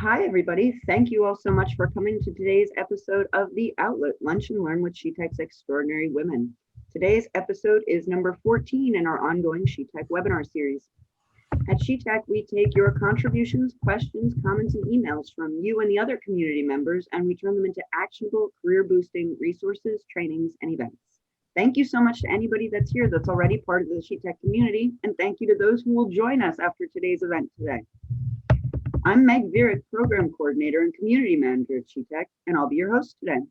Hi, everybody. Thank you all so much for coming to today's episode of The Outlet, Lunch and Learn with SheTek's Extraordinary Women. Today's episode is number 14 in our ongoing SheTek webinar series. At SheTek, we take your contributions, questions, comments, and emails from you and the other community members, and we turn them into actionable, career-boosting resources, trainings, and events. Thank you so much to anybody that's here that's already part of the SheTek community, and thank you to those who will join us after today's event today. I'm Meg Vierick, Program Coordinator and Community Manager at SheTek, and I'll be your host today.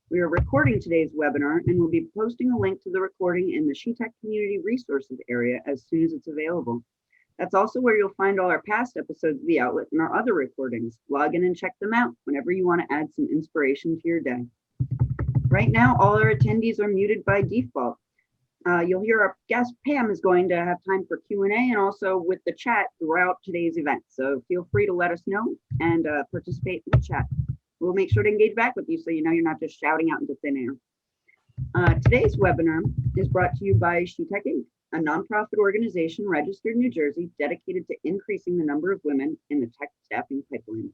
We are recording today's webinar, and we'll be posting a link to the recording in the SheTek Community Resources area as soon as it's available. That's also where you'll find all our past episodes of The Outlet and our other recordings. Log in and check them out whenever you want to add some inspiration to your day. Right now, all our attendees are muted by default. You'll hear our guest Pam is going to have time for Q&A and also with the chat throughout today's event. So feel free to let us know and participate in the chat. We'll make sure to engage back with you so you know you're not just shouting out into thin air. Today's webinar is brought to you by SheTek Inc., a nonprofit organization registered in New Jersey dedicated to increasing the number of women in the tech staffing pipeline.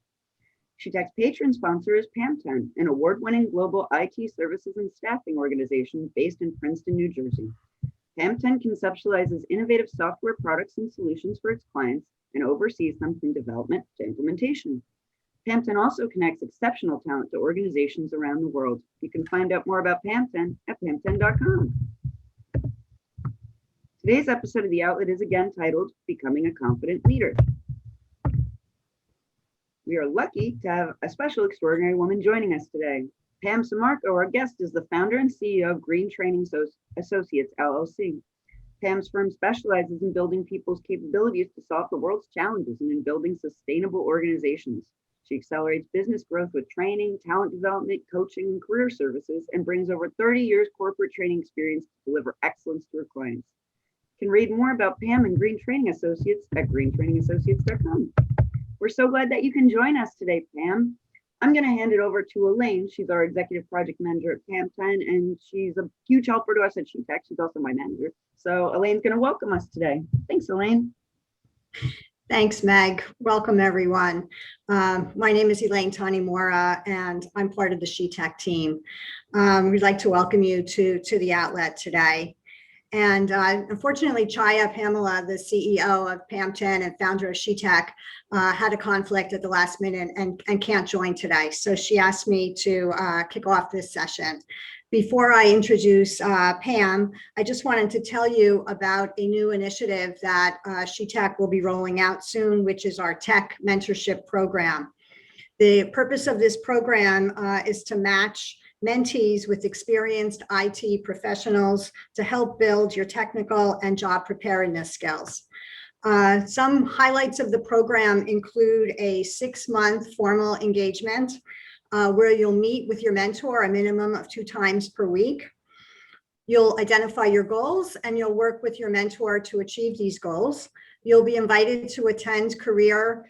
SheTek's patron sponsor is Pam10, an award-winning global IT services and staffing organization based in Princeton, New Jersey. Pam10 conceptualizes innovative software products and solutions for its clients and oversees them from development to implementation. Pam10 also connects exceptional talent to organizations around the world. You can find out more about Pam10 at pam10.com. Today's episode of The Outlet is again titled Becoming a Confident Leader. We are lucky to have a special extraordinary woman joining us today. Pam Sammarco, our guest, is the founder and CEO of Green Training Associates, LLC. Pam's firm specializes in building people's capabilities to solve the world's challenges and in building sustainable organizations. She accelerates business growth with training, talent development, coaching, and career services, and brings over 30 years corporate training experience to deliver excellence to her clients. You can read more about Pam and Green Training Associates at greentrainingassociates.com. We're so glad that you can join us today, Pam. I'm going to hand it over to Elaine. She's our executive project manager at Pam10, and she's a huge helper to us at SheTek. She's also my manager. So Elaine's going to welcome us today. Thanks, Elaine. Thanks, Meg. Welcome, everyone. My name is Elaine Tanimura, and I'm part of the SheTek team. We'd like to welcome you to the Outlet today. And unfortunately, Chaya Pamela, the CEO of Pam10 and founder of SheTek, had a conflict at the last minute and can't join today. So she asked me to kick off this session. Before I introduce Pam, I just wanted to tell you about a new initiative that SheTek will be rolling out soon, which is our Tech Mentorship Program. The purpose of this program is to match mentees with experienced IT professionals to help build your technical and job preparedness skills. Some highlights of the program include a 6-month formal engagement where you'll meet with your mentor a minimum of 2 times per week. You'll identify your goals and you'll work with your mentor to achieve these goals. You'll be invited to attend career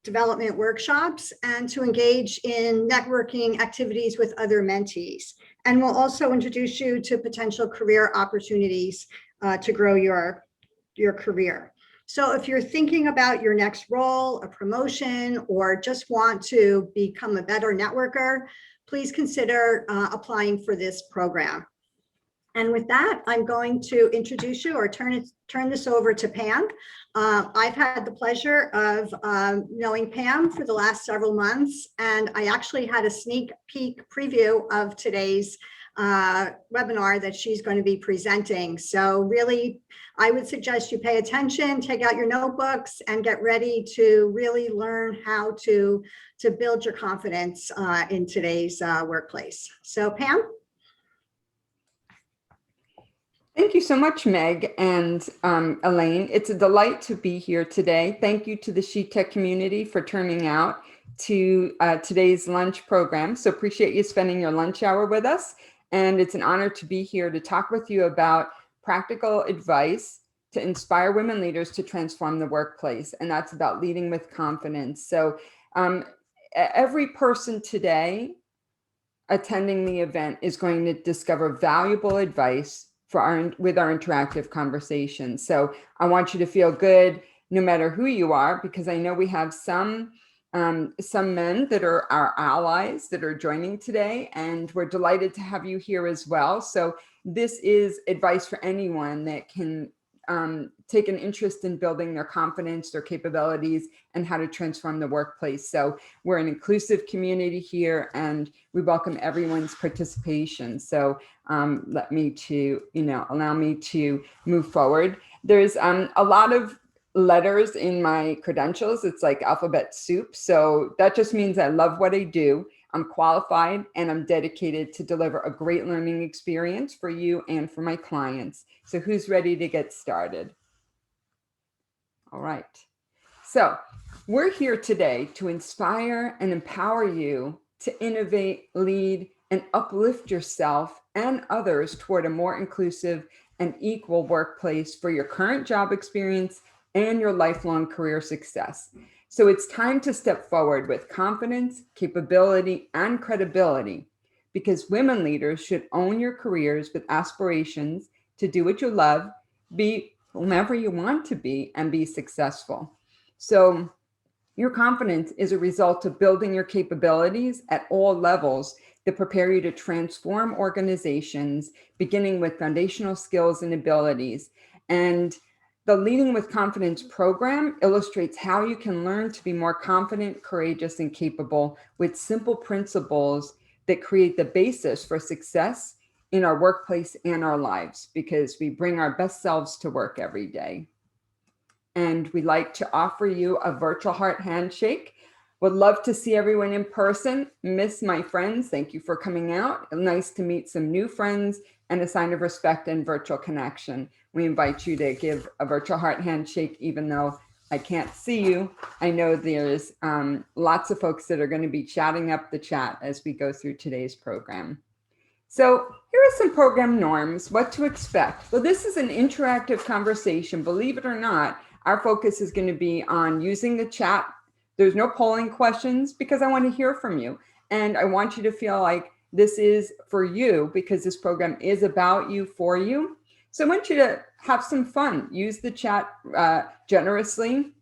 development workshops and to engage in networking activities with other mentees. And we'll also introduce you to potential career opportunities to grow your career. So if you're thinking about your next role, a promotion, or just want to become a better networker, please consider applying for this program. And with that, I'm going to introduce you or turn this over to Pam. I've had the pleasure of knowing Pam for the last several months, and I actually had a sneak peek preview of today's webinar that she's going to be presenting. So really, I would suggest you pay attention, take out your notebooks, and get ready to really learn how to build your confidence in today's workplace. So Pam? Thank you so much, Meg and Elaine. It's a delight to be here today. Thank you to the SheTek community for turning out to today's lunch program. So appreciate you spending your lunch hour with us. And it's an honor to be here to talk with you about practical advice to inspire women leaders to transform the workplace. And that's about leading with confidence. So every person today attending the event is going to discover valuable advice with our interactive conversation. So I want you to feel good no matter who you are, because I know we have some some men that are our allies that are joining today, and we're delighted to have you here as well. So this is advice for anyone that can take an interest in building their confidence, their capabilities, and how to transform the workplace. So we're an inclusive community here, and we welcome everyone's participation. So allow me to move forward. There's a lot of letters in my credentials. It's like alphabet soup. So that just means I love what I do. I'm qualified and I'm dedicated to deliver a great learning experience for you and for my clients. So who's ready to get started? All right. So we're here today to inspire and empower you to innovate, lead, and uplift yourself and others toward a more inclusive and equal workplace for your current job experience and your lifelong career success. So it's time to step forward with confidence, capability, and credibility, because women leaders should own your careers with aspirations to do what you love, be whomever you want to be, and be successful. So your confidence is a result of building your capabilities at all levels that prepare you to transform organizations, beginning with foundational skills and abilities. And the Leading with Confidence program illustrates how you can learn to be more confident, courageous, and capable with simple principles that create the basis for success in our workplace and our lives, because we bring our best selves to work every day. And we'd like to offer you a virtual heart handshake. Would love to see everyone in person. Miss my friends, thank you for coming out. Nice to meet some new friends, and a sign of respect and virtual connection. We invite you to give a virtual heart handshake, even though I can't see you. I know there's lots of folks that are going to be chatting up the chat as we go through today's program. So here are some program norms, what to expect. Well, this is an interactive conversation. Believe it or not, our focus is going to be on using the chat. There's no polling questions because I want to hear from you. And I want you to feel like this is for you, because this program is about you, for you. So I want you to have some fun. Use the chat generously.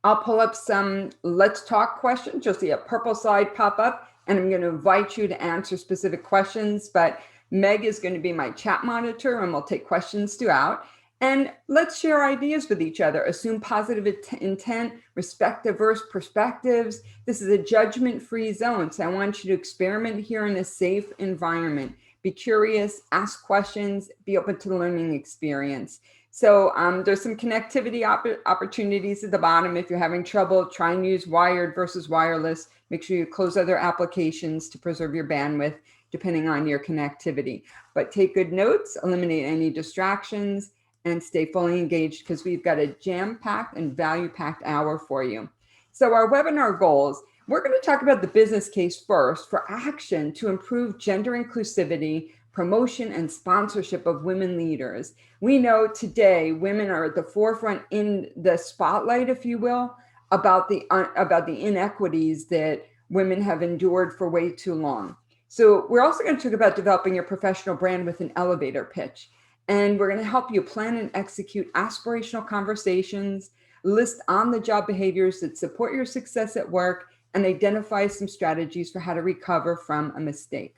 I'll pull up some let's talk questions. You'll see a purple slide pop up, and I'm going to invite you to answer specific questions. But Meg is going to be my chat monitor, and we'll take questions throughout. And let's share ideas with each other, assume positive intent, respect diverse perspectives. This is a judgment-free zone, so I want you to experiment here in a safe environment. Be curious, ask questions, be open to the learning experience. So there's some connectivity opportunities at the bottom. If you're having trouble, try and use wired versus wireless. Make sure you close other applications to preserve your bandwidth, depending on your connectivity. But take good notes, eliminate any distractions, and stay fully engaged, because we've got a jam-packed and value-packed hour for you. So our webinar goals, we're going to talk about the business case first for action to improve gender inclusivity, promotion, and sponsorship of women leaders. We know today women are at the forefront in the spotlight, if you will, about the inequities that women have endured for way too long. So we're also going to talk about developing your professional brand with an elevator pitch. And we're going to help you plan and execute aspirational conversations, list on-the-job behaviors that support your success at work, and identify some strategies for how to recover from a mistake.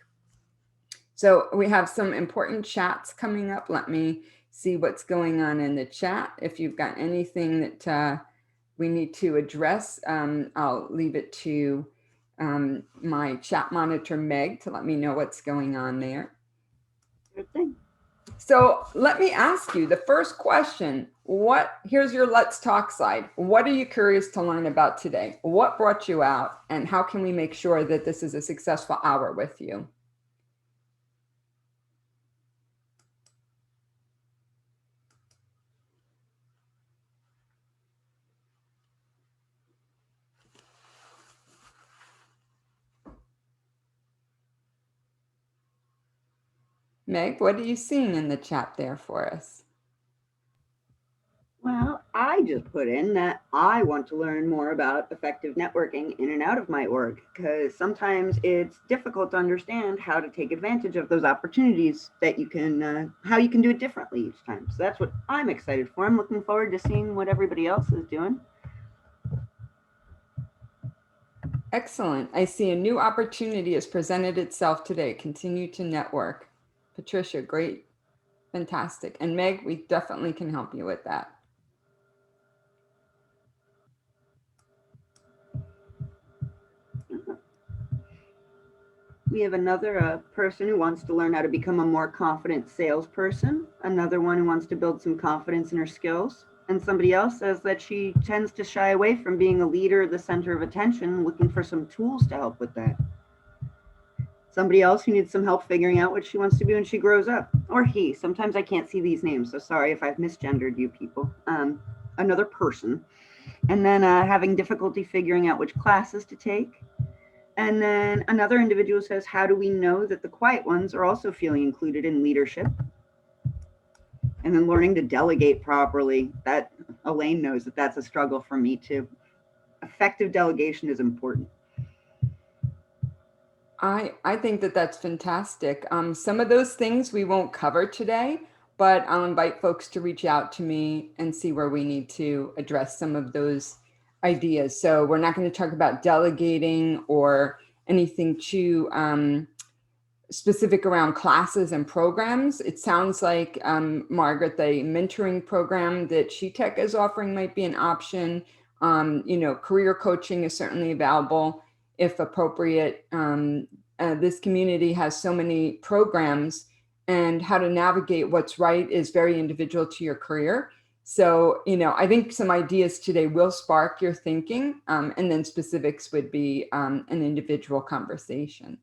So we have some important chats coming up. Let me see what's going on in the chat. If you've got anything that we need to address, I'll leave it to my chat monitor, Meg, to let me know what's going on there. Good thing. So let me ask you the first question. Here's your let's talk slide. What are you curious to learn about today? What brought you out, and how can we make sure that this is a successful hour with you? Meg, what are you seeing in the chat there for us? Well, I just put in that I want to learn more about effective networking in and out of my org, because sometimes it's difficult to understand how to take advantage of those opportunities that you can, how you can do it differently each time. So that's what I'm excited for. I'm looking forward to seeing what everybody else is doing. Excellent. I see a new opportunity has presented itself today. Continue to network. Patricia, great. Fantastic. And Meg, we definitely can help you with that. We have another person who wants to learn how to become a more confident salesperson, another one who wants to build some confidence in her skills, and somebody else says that she tends to shy away from being a leader, the center of attention, looking for some tools to help with that. Somebody else who needs some help figuring out what she wants to be when she grows up, or he. Sometimes I can't see these names, so sorry if I've misgendered you people. Another person. And then having difficulty figuring out which classes to take. And then another individual says, how do we know that the quiet ones are also feeling included in leadership? And then learning to delegate properly. That Elaine knows that that's a struggle for me too. Effective delegation is important. I think that that's fantastic. Some of those things we won't cover today, but I'll invite folks to reach out to me and see where we need to address some of those ideas. So we're not going to talk about delegating or anything too specific around classes and programs. It sounds like, Margaret, the mentoring program that SheTek is offering might be an option. Career coaching is certainly available if appropriate. This community has so many programs, and how to navigate what's right is very individual to your career. So, I think some ideas today will spark your thinking, and then specifics would be an individual conversation.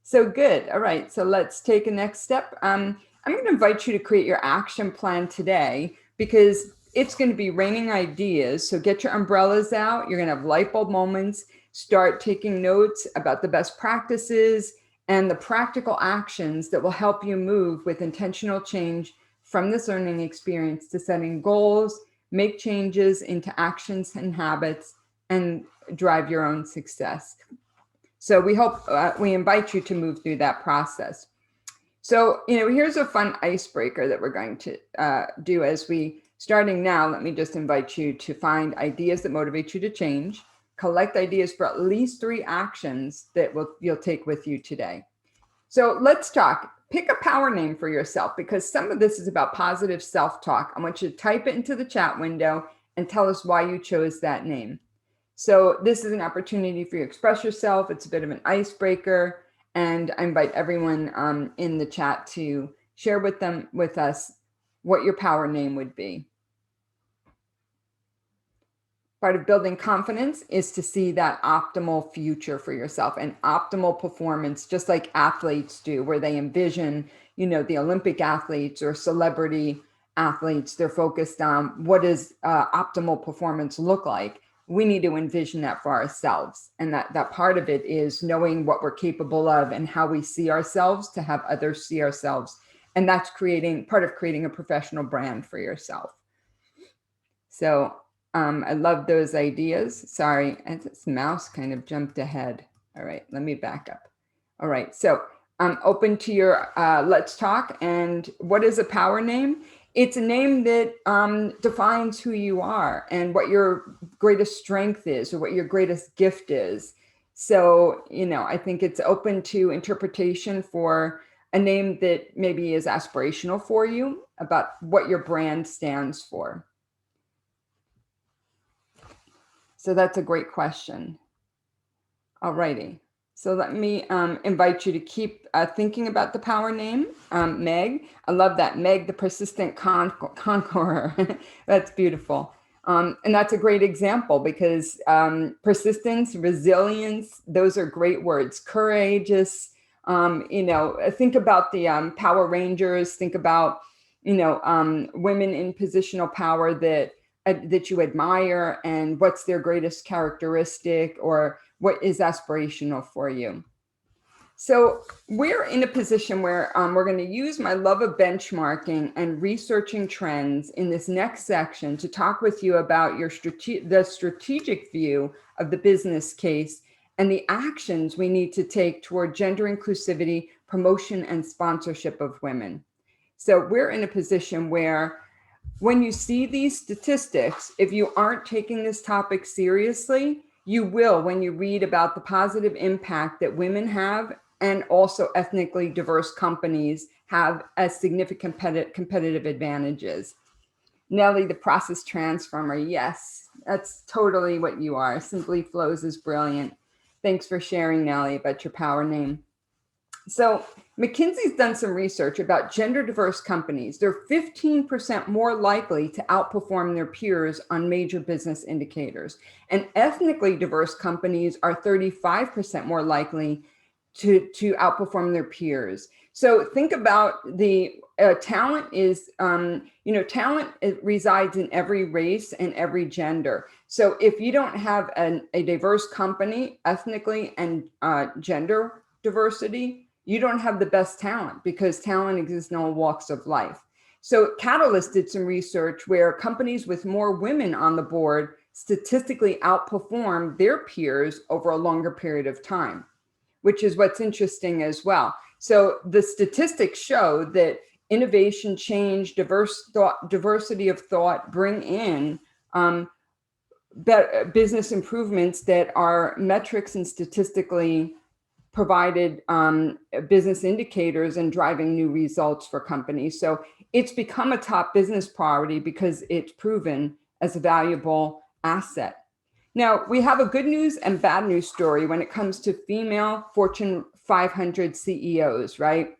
So good. All right. So let's take a next step. I'm going to invite you to create your action plan today, because it's going to be raining ideas. So get your umbrellas out. You're going to have light bulb moments. Start taking notes about the best practices and the practical actions that will help you move with intentional change from this learning experience to setting goals, make changes into actions and habits, and drive your own success. So we invite you to move through that process. So, here's a fun icebreaker that we're going to do as we, starting now, let me just invite you to find ideas that motivate you to change, collect ideas for at least 3 actions that you'll take with you today. So let's talk. Pick a power name for yourself, because some of this is about positive self-talk. I want you to type it into the chat window and tell us why you chose that name. So this is an opportunity for you to express yourself. It's a bit of an icebreaker, and I invite everyone in the chat to share with us what your power name would be. Part of building confidence is to see that optimal future for yourself and optimal performance, just like athletes do, where they envision, the Olympic athletes or celebrity athletes. They're focused on what does optimal performance look like. We need to envision that for ourselves. And that part of it is knowing what we're capable of and how we see ourselves to have others see ourselves. And that's part of creating a professional brand for yourself. So I love those ideas. Sorry, this mouse kind of jumped ahead. All right, let me back up. All right, so I'm open to your let's talk. And what is a power name? It's a name that defines who you are and what your greatest strength is or what your greatest gift is. So, I think it's open to interpretation for a name that maybe is aspirational for you about what your brand stands for. So that's a great question. All righty. So let me invite you to keep thinking about the power name, Meg. I love that, Meg, the persistent conqueror. That's beautiful. And that's a great example, because persistence, resilience, those are great words. Courageous, think about the Power Rangers, think about, women in positional power that you admire, and what's their greatest characteristic or what is aspirational for you. So we're in a position where we're going to use my love of benchmarking and researching trends in this next section to talk with you about the strategic view of the business case and the actions we need to take toward gender inclusivity, promotion, and sponsorship of women. So we're in a position where when you see these statistics, if you aren't taking this topic seriously, You will when you read about the positive impact that women have, and also ethnically diverse companies have as significant competitive advantages. Nellie, the process transformer. Yes, that's totally what you are. Simply Flows is brilliant. Thanks for sharing, Nellie, about your power name. So McKinsey's done some research about gender diverse companies. They're 15% more likely to outperform their peers on major business indicators. And ethnically diverse companies are 35% more likely to outperform their peers. So think about the talent is, talent resides in every race and every gender. So if you don't have a diverse company, ethnically and gender diversity, you don't have the best talent, because talent exists in all walks of life. So Catalyst did some research where companies with more women on the board statistically outperform their peers over a longer period of time, which is what's interesting as well. So the statistics show that innovation, change, diversity of thought bring in business improvements that are metrics and statistically provided business indicators and driving new results for companies. So it's become a top business priority because it's proven as a valuable asset. Now, we have a good news and bad news story when it comes to female Fortune 500 CEOs, right?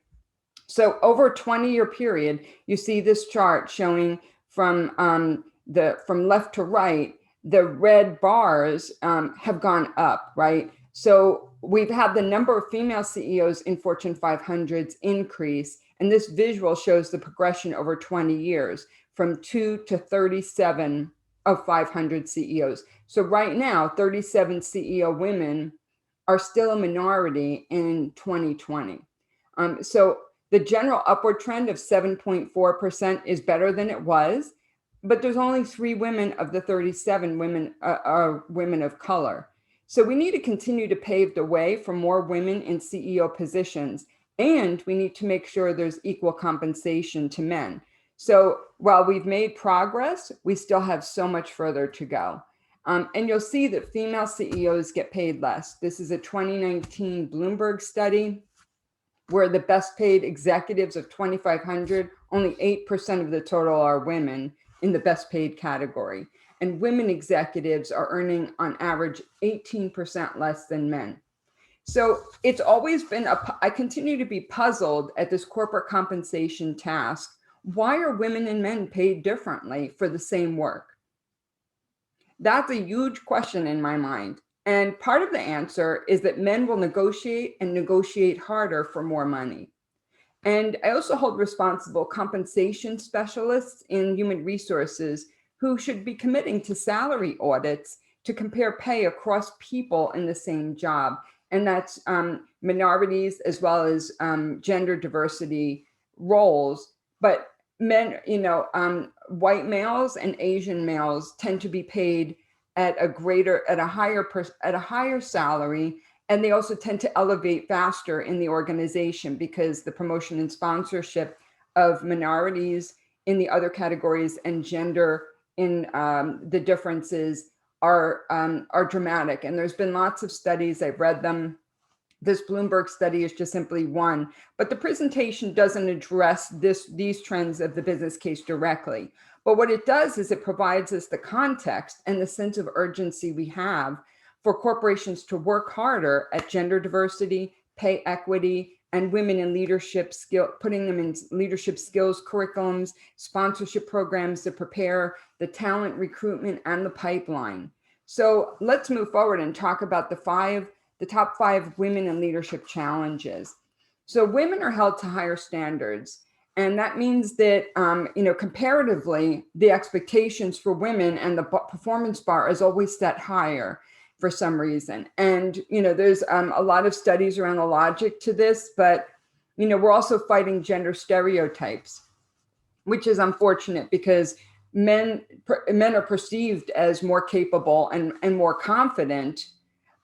So over a 20-year period, you see this chart showing from left to right, the red bars have gone up, right? So we've had the number of female CEOs in Fortune 500s increase, and this visual shows the progression over 20 years from 2 to 37 of 500 CEOs. So right now, 37 CEO women are still a minority in 2020. So the general upward trend of 7.4% is better than it was, but there's only 3 women of the 37 women are women of color. So we need to continue to pave the way for more women in CEO positions, and we need to make sure there's equal compensation to men. So while we've made progress, we still have so much further to go. And you'll see that female CEOs get paid less. This is a 2019 Bloomberg study where the best paid executives of 2,500, only 8% of the total are women in the best paid category. And women executives are earning on average 18% less than men. So it's always been, I continue to be puzzled at this corporate compensation task. Why are women and men paid differently for the same work? That's a huge question in my mind. And part of the answer is that men will negotiate and negotiate harder for more money. And I also hold responsible compensation specialists in human resources who should be committing to salary audits to compare pay across people in the same job. And that's minorities as well as gender diversity roles. But men, white males and Asian males tend to be paid at a higher salary, and they also tend to elevate faster in the organization because the promotion and sponsorship of minorities in the other categories and gender in the differences are dramatic. And there's been lots of studies, I've read them. This Bloomberg study is just simply one, but the presentation doesn't address these trends of the business case directly. But what it does is it provides us the context and the sense of urgency we have for corporations to work harder at gender diversity, pay equity, and women in leadership putting them in leadership skills curriculums, sponsorship programs to prepare the talent recruitment and the pipeline. So let's move forward and talk about the top 5 women in leadership challenges. So women are held to higher standards. And that means that, comparatively, the expectations for women and the performance bar is always set higher for some reason. And, there's a lot of studies around the logic to this, but, we're also fighting gender stereotypes, which is unfortunate because men are perceived as more capable and more confident,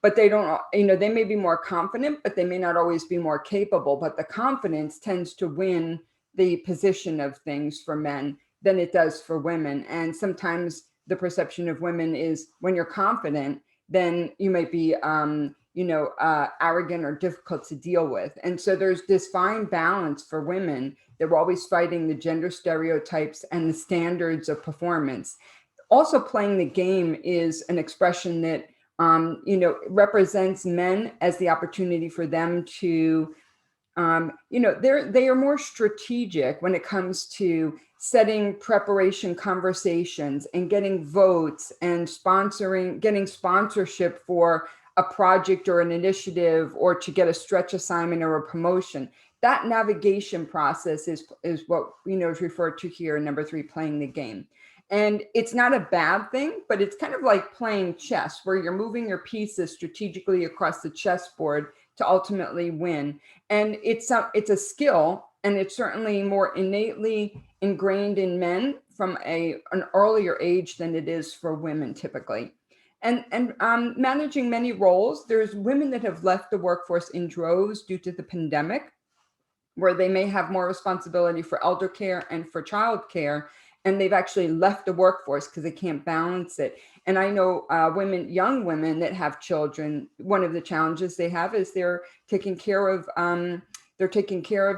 but they don't, they may be more confident, but they may not always be more capable. But the confidence tends to win the position of things for men than it does for women. And sometimes the perception of women is when you're confident, then you might be, arrogant or difficult to deal with. And so there's this fine balance for women. They're always fighting the gender stereotypes and the standards of performance. Also, playing the game is an expression that represents men as the opportunity for them to they are more strategic when it comes to setting preparation conversations and getting votes and getting sponsorship for a project or an initiative, or to get a stretch assignment or a promotion. That navigation process is what is referred to here in number 3, playing the game. And it's not a bad thing, but it's kind of like playing chess, where you're moving your pieces strategically across the chessboard to ultimately win. And it's a skill, and it's certainly more innately ingrained in men from an earlier age than it is for women typically. And managing many roles, there's women that have left the workforce in droves due to the pandemic, where they may have more responsibility for elder care and for child care, and they've actually left the workforce because they can't balance it. And I know young women that have children, one of the challenges they have is they're taking care of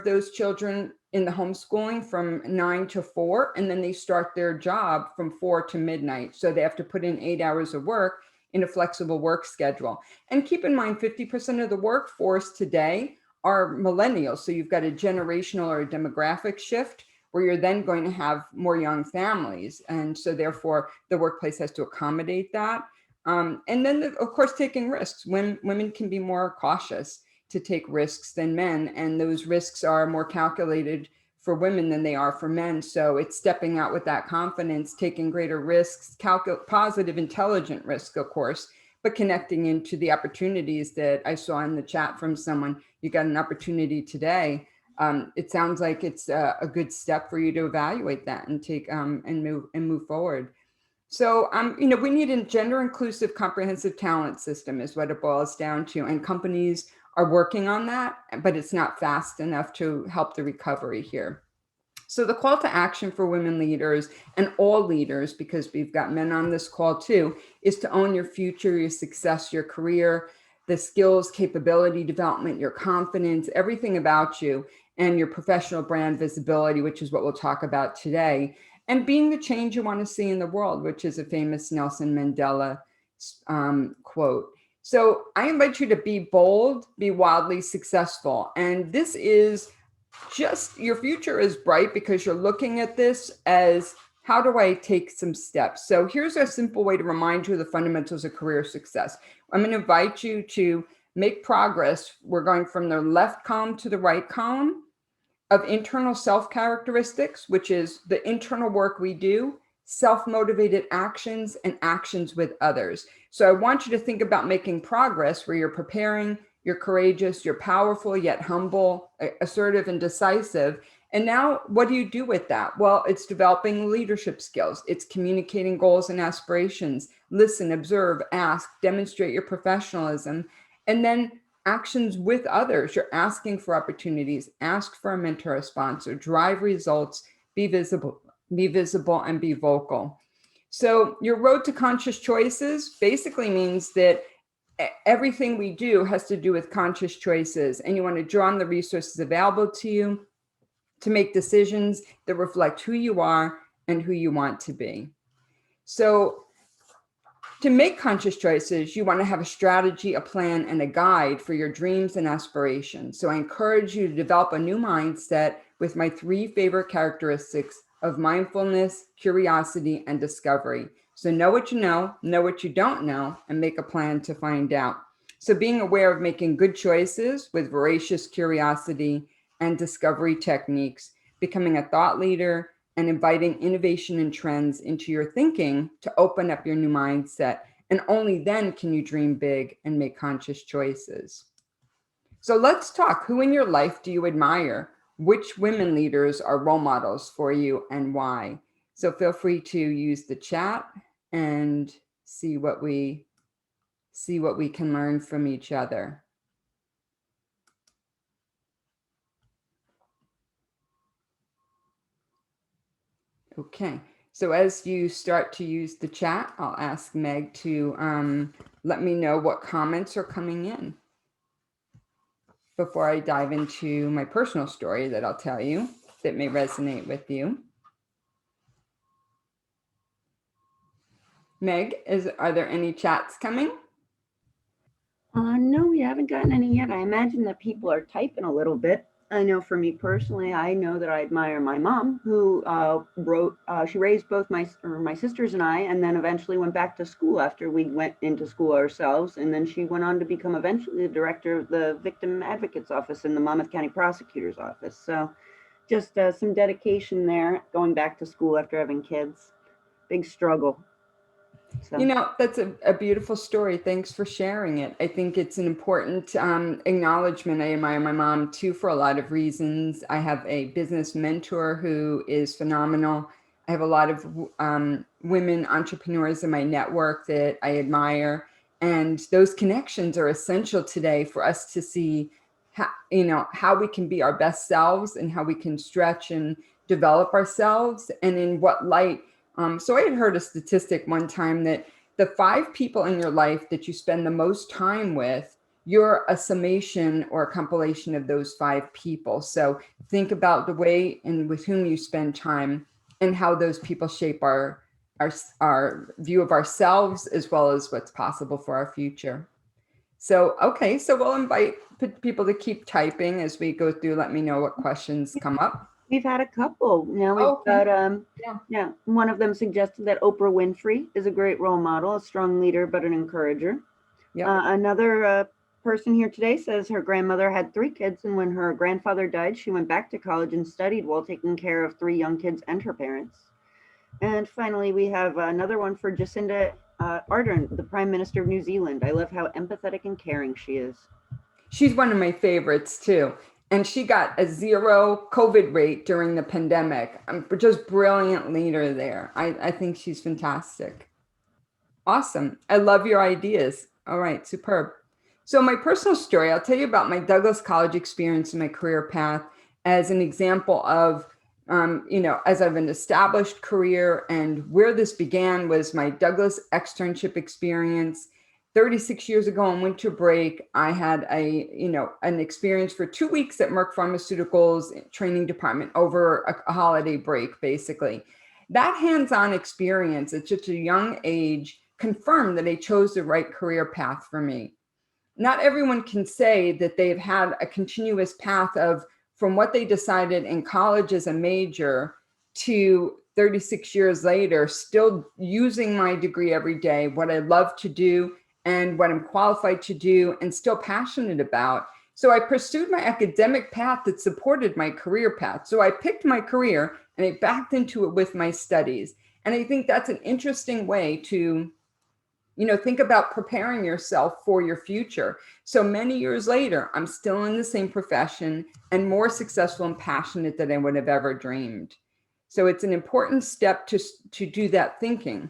those children in the homeschooling from 9 to 4, and then they start their job from 4 to midnight. So they have to put in 8 hours of work in a flexible work schedule. And keep in mind, 50% of the workforce today are millennials. So you've got a generational or a demographic shift, where you're then going to have more young families. And so therefore the workplace has to accommodate that. And then of course, taking risks. Women can be more cautious to take risks than men, and those risks are more calculated for women than they are for men. So it's stepping out with that confidence, taking greater risks, positive, intelligent risk, of course, but connecting into the opportunities that I saw in the chat from someone. You got an opportunity today. It sounds like it's a good step for you to evaluate that and take and move forward. So, we need a gender inclusive, comprehensive talent system is what it boils down to. And companies are working on that, but it's not fast enough to help the recovery here. So the call to action for women leaders and all leaders, because we've got men on this call too, is to own your future, your success, your career, the skills, capability development, your confidence, everything about you, and your professional brand visibility, which is what we'll talk about today, and being the change you want to see in the world, which is a famous Nelson Mandela quote. So I invite you to be bold, be wildly successful. And this is just, your future is bright because you're looking at this as, how do I take some steps? So here's a simple way to remind you of the fundamentals of career success. I'm going to invite you to make progress. We're going from the left column to the right column of internal self characteristics, which is the internal work we do, self-motivated actions, and actions with others. So I want you to think about making progress where you're preparing, you're courageous, you're powerful, yet humble, assertive, and decisive. And now what do you do with that? Well, it's developing leadership skills. It's communicating goals and aspirations. Listen, observe, ask, demonstrate your professionalism. And then actions with others. You're asking for opportunities, ask for a mentor, a sponsor, drive results, be visible, and be vocal. So your road to conscious choices basically means that everything we do has to do with conscious choices, and you want to draw on the resources available to you to make decisions that reflect who you are and who you want to be. So to make conscious choices, you want to have a strategy, a plan, and a guide for your dreams and aspirations. So I encourage you to develop a new mindset with my 3 favorite characteristics of mindfulness, curiosity, and discovery. So know what you know what you don't know, and make a plan to find out. So being aware of making good choices with voracious curiosity and discovery techniques, becoming a thought leader, and inviting innovation and trends into your thinking to open up your new mindset. And only then can you dream big and make conscious choices. So let's talk. Who in your life do you admire? Which women leaders are role models for you, and why? So feel free to use the chat and see what we can learn from each other. Okay, so as you start to use the chat, I'll ask Meg to let me know what comments are coming in before I dive into my personal story that I'll tell you that may resonate with you. Meg, are there any chats coming? No, we haven't gotten any yet. I imagine that people are typing a little bit. I know for me personally, I know that I admire my mom, who she raised both my sisters and I, and then eventually went back to school after we went into school ourselves. And then she went on to become eventually the director of the Victim Advocates Office in the Monmouth County Prosecutor's Office. So just some dedication there, going back to school after having kids. Big struggle. So. You know, that's a beautiful story. Thanks for sharing it. I think it's an important acknowledgement. I admire my mom too for a lot of reasons. I have a business mentor who is phenomenal. I have a lot of women entrepreneurs in my network that I admire. And those connections are essential today for us to see how we can be our best selves and how we can stretch and develop ourselves and in what light. So I had heard a statistic one time that the 5 people in your life that you spend the most time with, you're a summation or a compilation of those 5 people. So think about the way and with whom you spend time and how those people shape our view of ourselves as well as what's possible for our future. So, okay, so we'll invite people to keep typing as we go through. Let me know what questions come up. We've had a couple. Now we've got yeah. One of them suggested that Oprah Winfrey is a great role model, a strong leader, but an encourager. Yeah. Another person here today says her grandmother had 3 kids, and when her grandfather died, she went back to college and studied while taking care of 3 young kids and her parents. And finally, we have another one for Jacinda Ardern, the Prime Minister of New Zealand. I love how empathetic and caring she is. She's one of my favorites too. And she got a 0 COVID rate during the pandemic. Just brilliant leader there. I think she's fantastic. Awesome. I love your ideas. All right, superb. So my personal story, I'll tell you about my Douglas College experience and my career path as an example of, as I've an established career, and where this began was my Douglas externship experience. 36 years ago on winter break, I had an experience for 2 weeks at Merck Pharmaceuticals training department over a holiday break, basically. That hands-on experience at such a young age confirmed that I chose the right career path for me. Not everyone can say that they've had a continuous path of from what they decided in college as a major to 36 years later, still using my degree every day, what I love to do and what I'm qualified to do and still passionate about. So I pursued my academic path that supported my career path. So I picked my career and I backed into it with my studies. And I think that's an interesting way to think about preparing yourself for your future. So many years later, I'm still in the same profession and more successful and passionate than I would have ever dreamed. So it's an important step to do that thinking.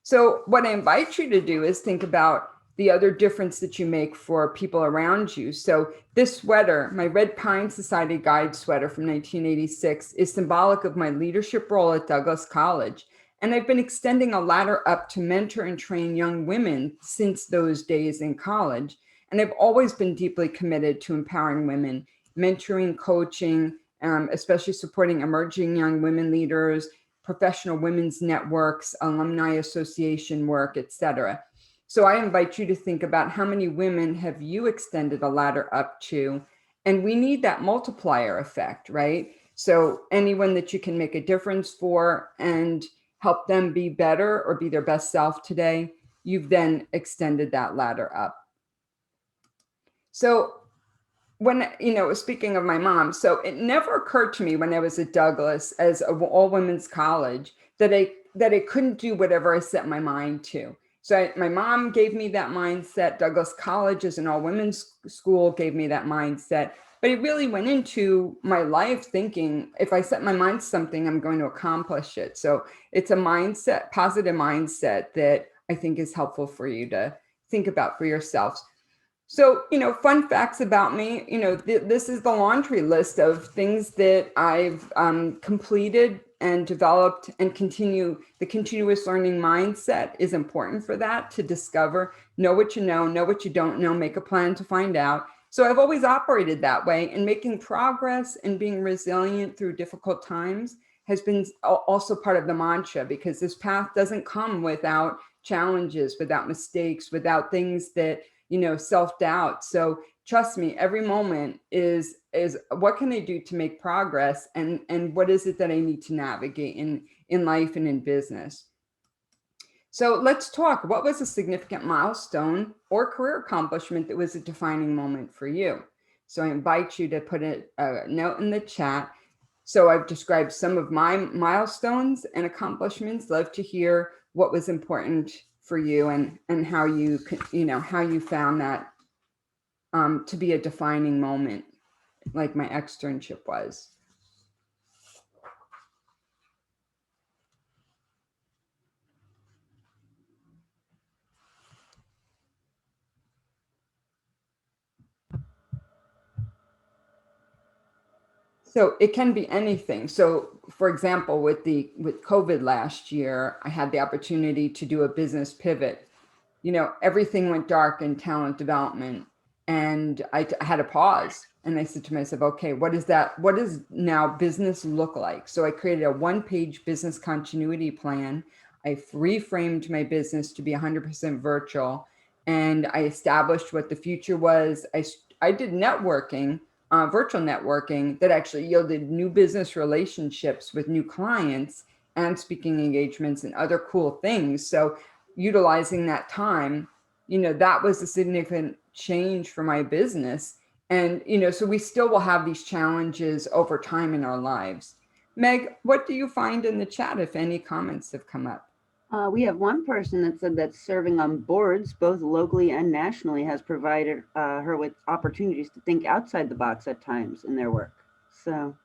So what I invite you to do is think about the other difference that you make for people around you. So this sweater, my Red Pine Society Guide sweater from 1986, is symbolic of my leadership role at Douglas College. And I've been extending a ladder up to mentor and train young women since those days in college. And I've always been deeply committed to empowering women, mentoring, coaching, especially supporting emerging young women leaders, professional women's networks, alumni association work, etc. So I invite you to think about how many women have you extended a ladder up to? And we need that multiplier effect, right? So anyone that you can make a difference for and help them be better or be their best self today, you've then extended that ladder up. So when, speaking of my mom, so it never occurred to me when I was at Douglas as an all women's college that I couldn't do whatever I set my mind to. So my mom gave me that mindset. Douglas College as an all women's school gave me that mindset. But it really went into my life thinking, if I set my mind to something, I'm going to accomplish it. So it's a mindset, positive mindset that I think is helpful for you to think about for yourselves. So, fun facts about me, this is the laundry list of things that I've completed and developed and continue. The continuous learning mindset is important for that, to discover, know what you don't know, make a plan to find out. So I've always operated that way, and making progress and being resilient through difficult times has been also part of the mantra, because this path doesn't come without challenges, without mistakes, without things that, self-doubt. So trust me, every moment is what can I do to make progress, and what is it that I need to navigate in life and in business. So let's talk. What was a significant milestone or career accomplishment that was a defining moment for you? So I invite you to put a note in the chat. So I've described some of my milestones and accomplishments. Love to hear what was important for you, and how you how you found that to be a defining moment, like my externship was. So it can be anything. So for example, with COVID last year, I had the opportunity to do a business pivot. Everything went dark in talent development, and I had a pause, and I said to myself, okay, what does now business look like? So I created a 1-page business continuity plan. I reframed my business to be 100% virtual, and I established what the future was. I did networking, virtual networking, that actually yielded new business relationships with new clients and speaking engagements and other cool things. So utilizing that time, that was a significant change for my business. And, so we still will have these challenges over time in our lives. Meg, what do you find in the chat, if any comments have come up? We have one person that said that serving on boards, both locally and nationally, has provided her with opportunities to think outside the box at times in their work. So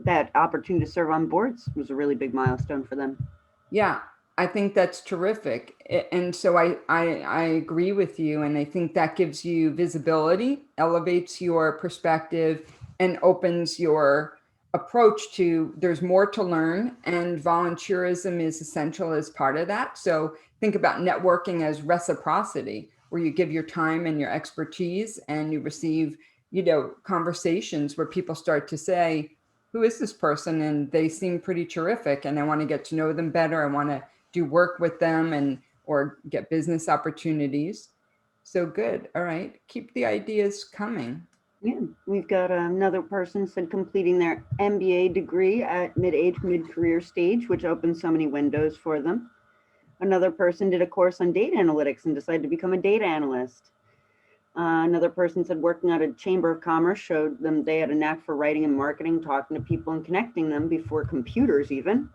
that opportunity to serve on boards was a really big milestone for them. Yeah, I think that's terrific. And so I agree with you. And I think that gives you visibility, elevates your perspective, and opens your approach to, there's more to learn, and volunteerism is essential as part of that. So think about networking as reciprocity, where you give your time and your expertise, and you receive, conversations where people start to say, who is this person? And they seem pretty terrific, and I want to get to know them better. I want to do work with them, or get business opportunities. So good. All right. Keep the ideas coming. Yeah, we've got another person said completing their MBA degree at mid-career stage, which opens so many windows for them. Another person did a course on data analytics and decided to become a data analyst. Another person said working at a chamber of commerce showed them they had a knack for writing and marketing, talking to people and connecting them before computers even.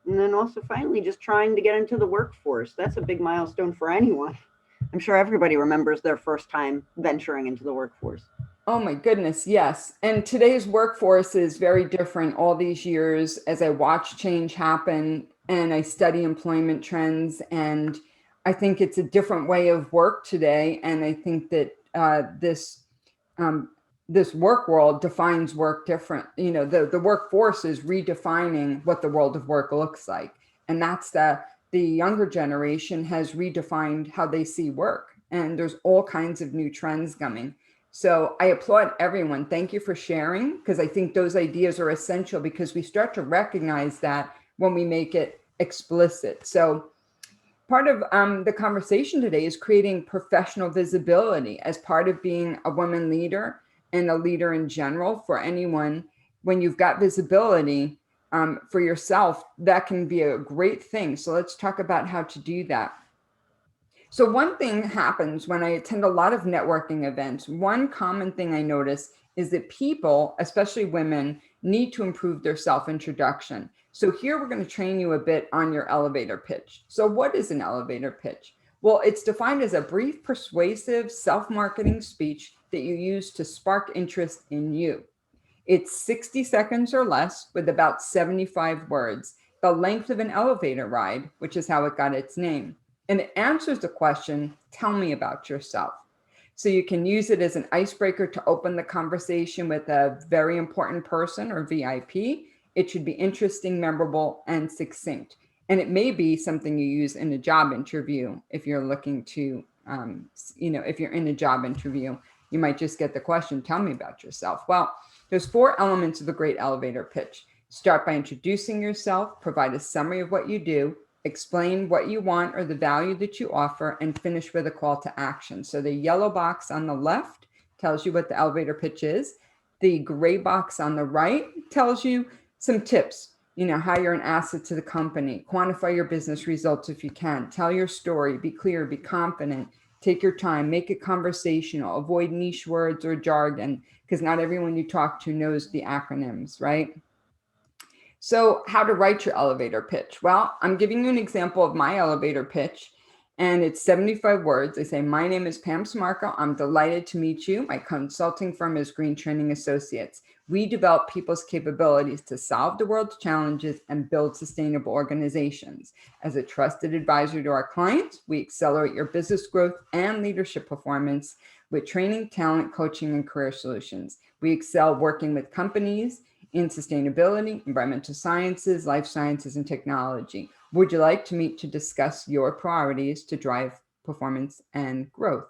And then also finally just trying to get into the workforce. That's a big milestone for anyone. I'm sure everybody remembers their first time venturing into the workforce. Oh my goodness, yes. And today's workforce is very different all these years, as I watch change happen and I study employment trends. And I think it's a different way of work today. And I think that this work world defines work different. The workforce is redefining what the world of work looks like. And that's the younger generation has redefined how they see work. And there's all kinds of new trends coming. So I applaud everyone. Thank you for sharing, because I think those ideas are essential, because we start to recognize that when we make it explicit. So part of the conversation today is creating professional visibility as part of being a woman leader and a leader in general. For anyone, when you've got visibility for yourself, that can be a great thing. So let's talk about how to do that. So one thing happens when I attend a lot of networking events. One common thing I notice is that people, especially women, need to improve their self-introduction. So here we're going to train you a bit on your elevator pitch. So what is an elevator pitch? Well, it's defined as a brief, persuasive, self-marketing speech that you use to spark interest in you. It's 60 seconds or less with about 75 words, the length of an elevator ride, which is how it got its name. And it answers the question, tell me about yourself. So you can use it as an icebreaker to open the conversation with a very important person or VIP. It should be interesting, memorable, and succinct. And it may be something you use in a job interview if you're looking to, if you're in a job interview, you might just get the question, tell me about yourself. Well, there's 4 elements of a great elevator pitch. Start by introducing yourself, provide a summary of what you do, explain what you want or the value that you offer, and finish with a call to action. So the yellow box on the left tells you what the elevator pitch is. The gray box on the right tells you some tips, how you're an asset to the company, quantify your business results if you can, tell your story, be clear, be confident, take your time, make it conversational, avoid niche words or jargon, because not everyone you talk to knows the acronyms, right? So how to write your elevator pitch? Well, I'm giving you an example of my elevator pitch, and it's 75 words. I say, my name is Pam Sammarco. I'm delighted to meet you. My consulting firm is Green Training Associates. We develop people's capabilities to solve the world's challenges and build sustainable organizations. As a trusted advisor to our clients, we accelerate your business growth and leadership performance with training, talent, coaching, and career solutions. We excel working with companies in sustainability, environmental sciences, life sciences, and technology. Would you like to meet to discuss your priorities to drive performance and growth?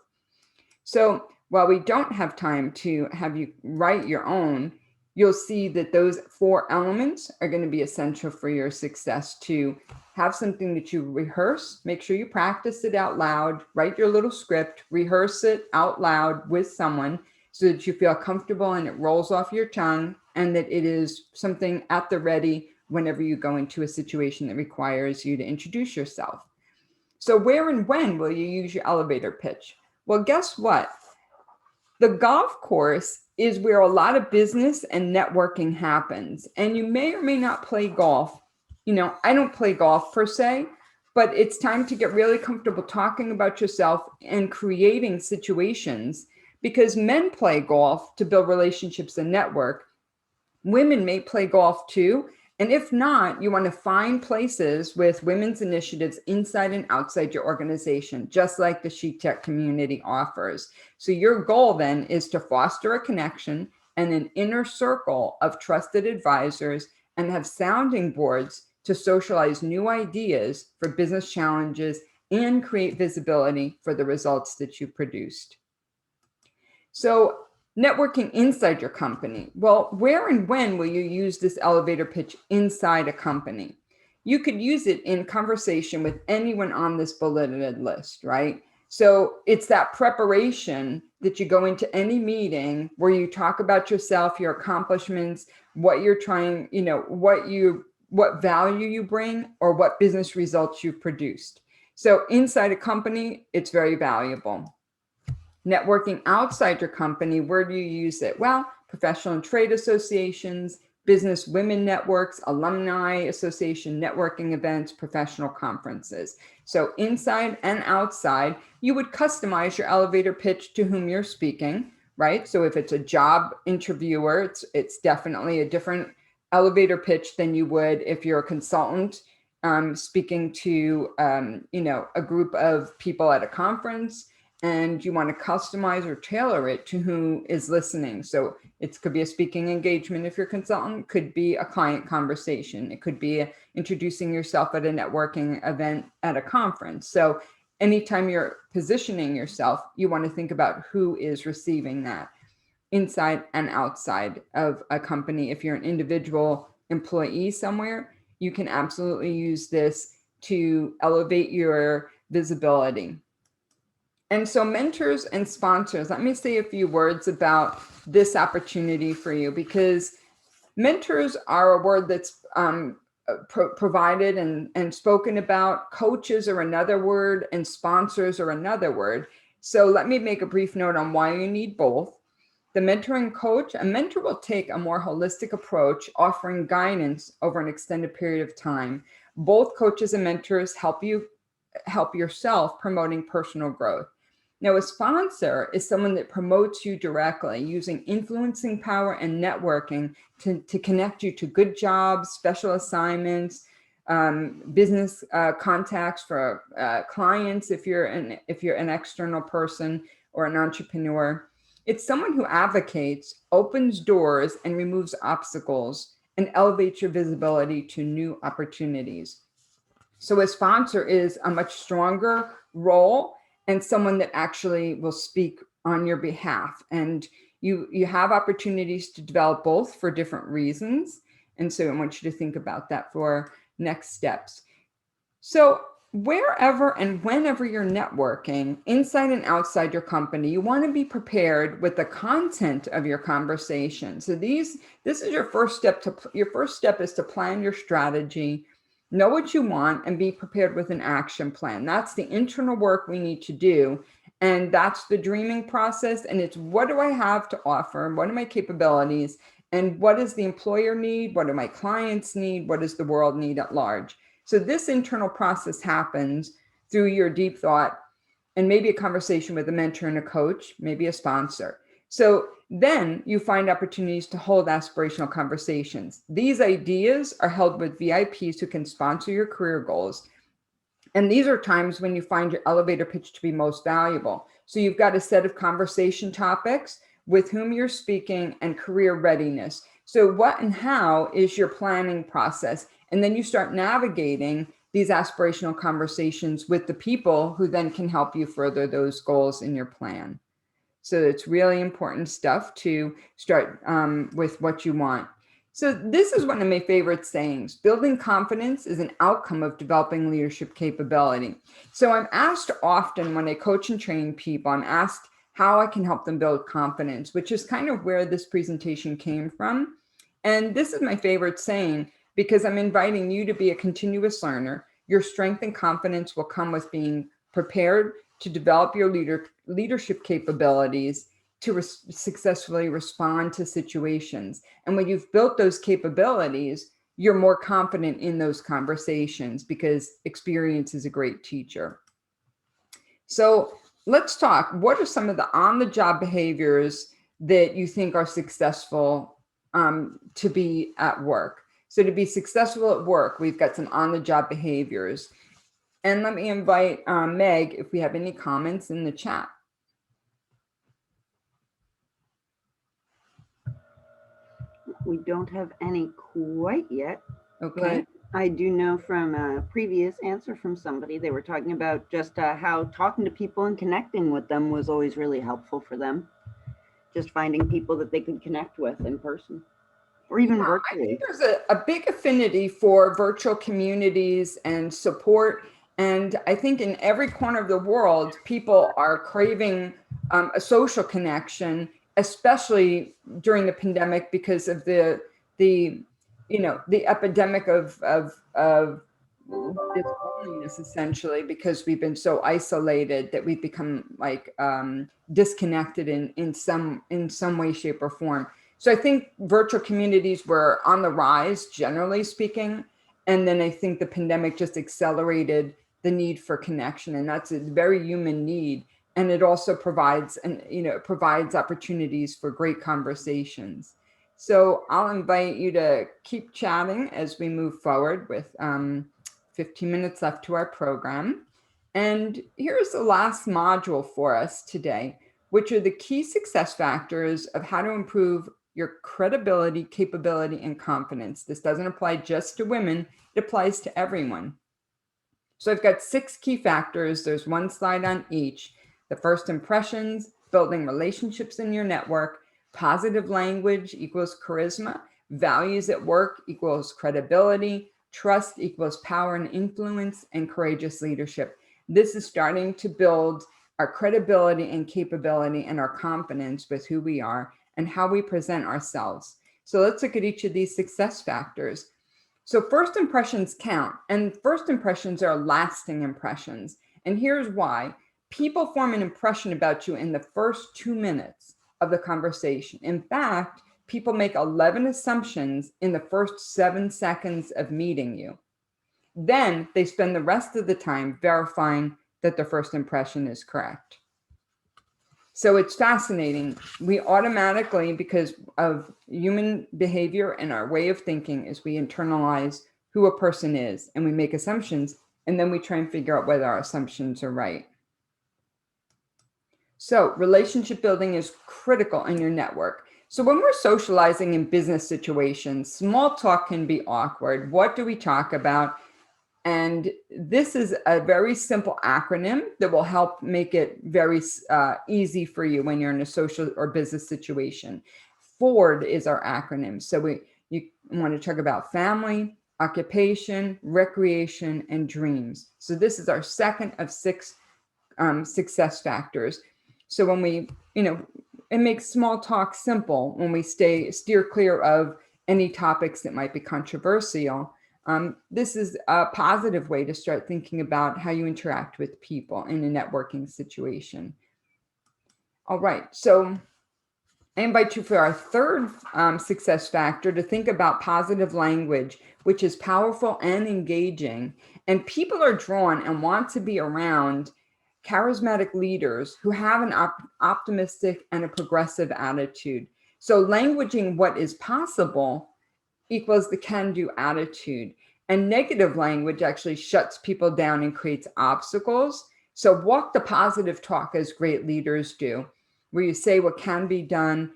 So while we don't have time to have you write your own, you'll see that those 4 elements are going to be essential for your success. To have something that you rehearse, make sure you practice it out loud, write your little script, rehearse it out loud with someone so that you feel comfortable and it rolls off your tongue, and that it is something at the ready whenever you go into a situation that requires you to introduce yourself. So where and when will you use your elevator pitch? Well, guess what? The golf course is where a lot of business and networking happens. And you may or may not play golf. I don't play golf per se, but it's time to get really comfortable talking about yourself and creating situations, because men play golf to build relationships and network. Women may play golf too. And if not, you want to find places with women's initiatives inside and outside your organization, just like the SheTek community offers. So your goal then is to foster a connection and an inner circle of trusted advisors, and have sounding boards to socialize new ideas for business challenges and create visibility for the results that you produced. So networking inside your company. Well, where and when will you use this elevator pitch inside a company? You could use it in conversation with anyone on this bulleted list, right? So it's that preparation that you go into any meeting where you talk about yourself, your accomplishments, what you're trying, what value you bring, or what business results you've produced. So inside a company, it's very valuable. Networking outside your company, where do you use it? Well, professional and trade associations, business women networks, alumni association networking events, professional conferences. So inside and outside, you would customize your elevator pitch to whom you're speaking, right? So if it's a job interviewer, it's definitely a different elevator pitch than you would if you're a consultant speaking to a group of people at a conference, and you want to customize or tailor it to who is listening. So it could be a speaking engagement if you're a consultant, could be a client conversation. It could be introducing yourself at a networking event at a conference. So anytime you're positioning yourself, you want to think about who is receiving that inside and outside of a company. If you're an individual employee somewhere, you can absolutely use this to elevate your visibility. And so mentors and sponsors, let me say a few words about this opportunity for you, because mentors are a word that's provided and spoken about. Coaches are another word, and sponsors are another word. So let me make a brief note on why you need both. The mentoring coach, a mentor will take a more holistic approach, offering guidance over an extended period of time. Both coaches and mentors help yourself promoting personal growth. Now, a sponsor is someone that promotes you directly, using influencing power and networking to connect you to good jobs, special assignments, business contacts for clients if you're an external person or an entrepreneur. It's someone who advocates, opens doors, and removes obstacles, and elevates your visibility to new opportunities. So a sponsor is a much stronger role and someone that actually will speak on your behalf. And you have opportunities to develop both for different reasons. And so I want you to think about that for next steps. So wherever and whenever you're networking, inside and outside your company, you want to be prepared with the content of your conversation. So this is your first step. Your first step is to plan your strategy, know what you want, and be prepared with an action plan. That's the internal work we need to do. And that's the dreaming process. And it's, what do I have to offer? What are my capabilities? And what does the employer need? What do my clients need? What does the world need at large? So this internal process happens through your deep thought and maybe a conversation with a mentor and a coach, maybe a sponsor. So then you find opportunities to hold aspirational conversations. These ideas are held with VIPs who can sponsor your career goals. And these are times when you find your elevator pitch to be most valuable. So you've got a set of conversation topics, with whom you're speaking, and career readiness. So what and how is your planning process? And then you start navigating these aspirational conversations with the people who then can help you further those goals in your plan. So it's really important stuff to start with what you want. So this is one of my favorite sayings: building confidence is an outcome of developing leadership capability. So I'm asked often when I coach and train people, I'm asked how I can help them build confidence, which is kind of where this presentation came from. And this is my favorite saying, because I'm inviting you to be a continuous learner. Your strength and confidence will come with being prepared to develop your leadership capabilities to successfully respond to situations. And when you've built those capabilities, you're more confident in those conversations, because experience is a great teacher. So let's talk. What are some of the on-the-job behaviors that you think are successful to be at work? So to be successful at work, we've got some on-the-job behaviors. And let me invite Meg if we have any comments in the chat. We don't have any quite yet. Okay. But I do know from a previous answer from somebody, they were talking about just how talking to people and connecting with them was always really helpful for them. Just finding people that they could connect with in person or even virtually. I think there's a big affinity for virtual communities and support. And I think in every corner of the world, people are craving a social connection, especially during the pandemic, because of the epidemic of this loneliness, essentially, because we've been so isolated that we've become like disconnected in some way, shape, or form. So I think virtual communities were on the rise, generally speaking. And then I think the pandemic just accelerated the need for connection. And that's a very human need. And it also provides opportunities for great conversations. So I'll invite you to keep chatting as we move forward with 15 minutes left to our program. And here's the last module for us today, which are the key success factors of how to improve your credibility, capability, and confidence. This doesn't apply just to women, it applies to everyone. So I've got 6 key factors. There's one slide on each. The first impressions, building relationships in your network, positive language equals charisma, values at work equals credibility, trust equals power and influence, and courageous leadership. This is starting to build our credibility and capability and our confidence with who we are and how we present ourselves. So let's look at each of these success factors. So first impressions count, and first impressions are lasting impressions. And here's why. People form an impression about you in the first 2 minutes of the conversation. In fact, people make 11 assumptions in the first 7 seconds of meeting you. Then they spend the rest of the time verifying that the first impression is correct. So it's fascinating. We automatically, because of human behavior and our way of thinking, is we internalize who a person is and we make assumptions, and then we try and figure out whether our assumptions are right. So relationship building is critical in your network. So when we're socializing in business situations, small talk can be awkward. What do we talk about? And this is a very simple acronym that will help make it very easy for you when you're in a social or business situation. FORD is our acronym. So you want to talk about family, occupation, recreation, and dreams. So this is our second of 6 success factors. So when we, it makes small talk simple when we steer clear of any topics that might be controversial. This is a positive way to start thinking about how you interact with people in a networking situation. All right, so I invite you for our third success factor to think about positive language, which is powerful and engaging. And people are drawn and want to be around charismatic leaders who have an optimistic and a progressive attitude. So languaging what is possible equals the can-do attitude. And negative language actually shuts people down and creates obstacles. So walk the positive talk as great leaders do, where you say what can be done,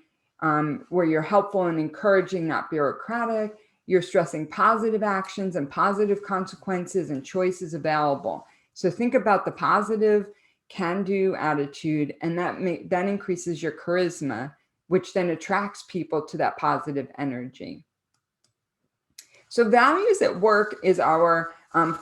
where you're helpful and encouraging, not bureaucratic. You're stressing positive actions and positive consequences and choices available. So think about the positive can-do attitude, and that increases your charisma, which then attracts people to that positive energy. So values at work is our